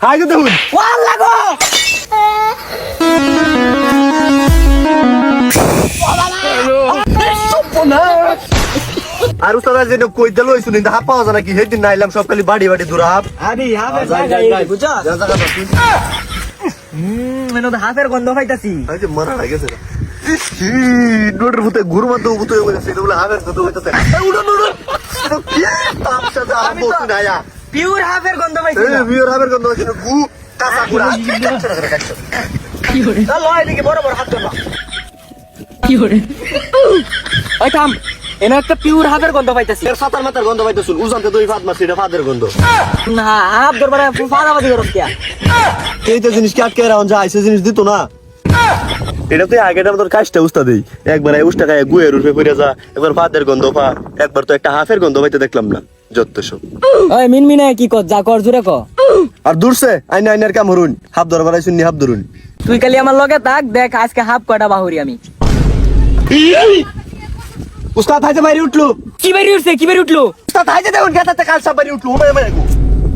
খাই তো দেখুন ওয়াল্লাহ গো আর উস্তাদ যেন কই দিল হইছুন কিন্তু হাফ পাওয়া যায় নাকি সেদিন নাইলাম সব খালি বাড়ি বাড়ি দূর হাফ আরে হাফের জায়গা এই বুঝছো মানে তো হাফের গন্ধ পাইতাছি এই যে মরা হয়ে গেছে নোটের ভূতে ঘুরমা তো ভূতে হয়ে গেছে এটা বলে হাফের গন্ধ হইতাছে উড়ন উড়ন কি তামসা দা বসু না আয়া পিওর হাফের গন্ধ পাইছি এই বিয়র হাফের গন্ধ হইছে গু কাঁচা গুড়া কি করে চল লয় দিকে বড় বড় হাত ধর কি করে ওই থাম এনে একটা পিওর হাফের গন্ধ পাইতাছি এর সাতার মাথার গন্ধ পাইতেছুন উজানতে দুই ফাত মারছি এটা ফাদের গন্ধ না হাফ দরবারে ফাদাবাদি করছ কি এইটা জিনিস কি আটকে রাউন যায় সে জিনিস দিত না এটা তো আগেটা তোর কাজটা উস্তাদ দেই একবার এই উস্তা গায়ে গুয়ের রূপে পড়ে যা একবার ফাদের গন্ধ পা একবার তো একটা হাফের গন্ধ পাইতে দেখলাম না যত সব ওই মিনমিনে কি কর যা কর জুরে ক আর দূরছে আইনা আইনার কাম হরুন হাফ দরবার আইছুন নি হাফ ধরুন তুই খালি আমার লগে থাক দেখ আজকে হাফ কয়টা বাহুরি আমি উস্তাদ হাইতে বাইরে উঠলো কি বেরি উঠছে কি বেরি উঠলো উস্তাদ হাইতে দেখুন গেতাতে কাল সব বাইরে উঠলো ওমে মে গো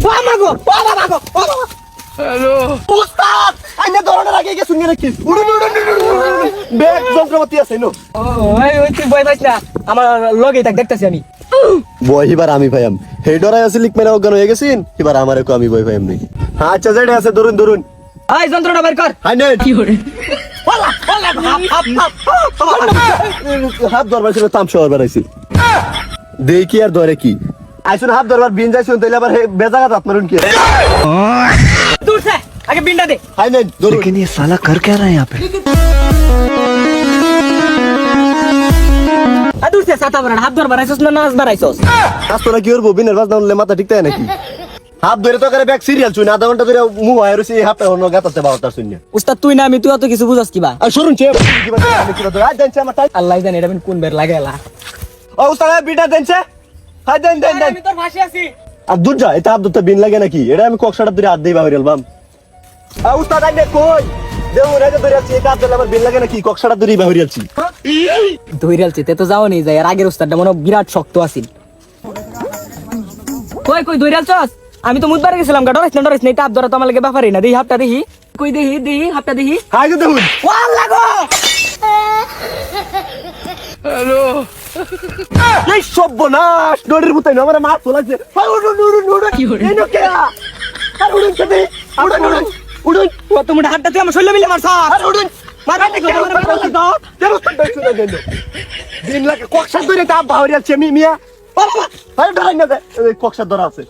ও মাগো ও বাবা গো হ্যালো উস্তাদ আইনা ধরনের আগে গেছুন নি নাকি উড়ুন উড়ুন ব্যাগ যন্ত্রপাতি আছে নো ওই তুই বই পাইছ না আমার লগে থাক দেখতাছি আমি বই এবার আমি ভাইয়াম হেডরাই আছে লিক মেরা অজ্ঞান হয়ে গেছিন এবার আমারে কো আমি বই ভাইয়াম নাকি হ্যাঁ আচ্ছা যেটা আছে ধরুন ধরুন এই যন্ত্রটা বের কর হাই নেট কি করে ওলা ওলা হাফ হাফ দরবার ছিল তাম শহর বাড়াইছি দেখি আর ধরে কি আইসুন হাফ দরবার বিন যাইছুন তাইলে আবার বেজাগা দাঁত মারুন কি दूर से आगे बिंडा दे হাই নেট ধরুন लेकिन ये साला कर क्या रहा है यहाँ पे? दूर से साता बरन हाथ धर बराइसोस ना नाच बराइसोस আস্তরা কি করবো বিনের বাজ না হলে মাথা ঠিক থাকে নাকি হাফ ধরে তো করে ব্যাগ সিরিয়াল চুন আধা ঘন্টা ধরে মুভ হয় রইছে হাফে হনো গাতাতে বারোটার শূন্য উস্তাদ তুই না আমি তুই অত কিছু বুঝাস কিবা আর শুনুন চে কি বাজে আমি কি বাজে আজ জানছে আমার টাইম আল্লাহ জানে এটা কোন বের লাগেলা ও উস্তাদ বিটা দেনছে হাই দেন দেন দেন আমি তোর ফাঁসি আছি আর দুধ যা এটা আব্দুল বিন লাগে নাকি এটা আমি কক্সাটা ধরে হাত দিয়ে বাহির এলবাম উস্তাদ আইনে কই দেউ রেজে ধরে আছি এটা আব্দুল আমার বিন লাগে নাকি কক্সাটা ধরে বাহির আছি ধইরাল চিতে তো যাও নি যায় আর আগের উস্তাদটা মনে বিরাট শক্ত আছিল কই কই ধইরাল চস আমি তো মুদবার গেছিলাম গা ডরাইছ না ডরাইছ না এটা আব্দুরা তো আমার লাগে ব্যাপারই না দেই হাফটা দেখি কই দেহি হাফটা দেখি হাই যে দেখুন ওয়াল্লাহ গো এই সর্বনাশ ডরের মতই না আমার মাছ চলাছে হাই উড়ুন উড়ুন উড়ুন কি করে? এই নকে আর উড়ুন চলে উড়ুন উড়ুন উড়ুন কত মোটা হাতটা তুই আমার শৈল মিলে মারছ আর উড়ুন মাথা থেকে আমার কথা দাও কেন তো শুনে দেন দিন লাগে কক্সা ধরে তা বাহির আছে মিয়া বাবা হাই ডরাই না কক্সা ধরা আছে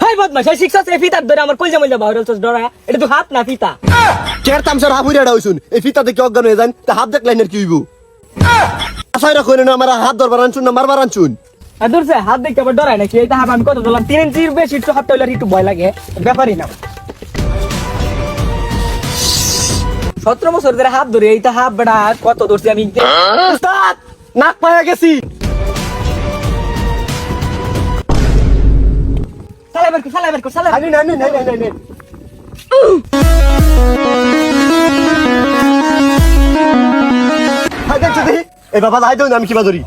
হাই বদমাশ এই শিক্ষা সে ফিতার ধরে আমার কইজা মইজা বাহির চস ডরা এটা তো হাত না ফিতা চেয়ার তামসার হাফ উড়াড়া হইছুন এই ফিতা দেখে অজ্ঞান হয়ে যান তা হাত দেখলেন আর কি হইব আসাইরা কইলেন আমার হাত ধরবার আনছুন না মারবার আনছুন আর দূর সে হাত দেখতে আবার ডরাই নাকি এইটা হাত আমি কত দিলাম 3 ইঞ্চির বেশি একটু হাতটা হইলে একটু ভয় লাগে ব্যাপারই না 17 বছর ধরে হাত ধরে এইটা হাত বেড়া কত ধরছি আমি উস্তাদ নাক পায়া গেছি সালাই বের কর আনি না আনি নাই নাই নাই হাই দেখছি দেখি এই বাবা হাই দেন আমি কিবা ধরি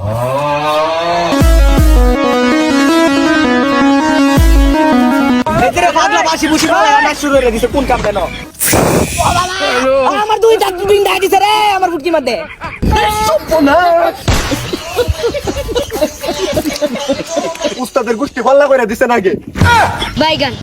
এদের পাগলা বাসি বুসি পালা না শুরু হয়ে দিছে কোন কাম দেন আমার দুই দাঁত দিন দাই দিছে রে আমার ফুটকি মধ্যে উস্তাদের গোষ্ঠী হল্লা করে দিছেন আগে বাইগান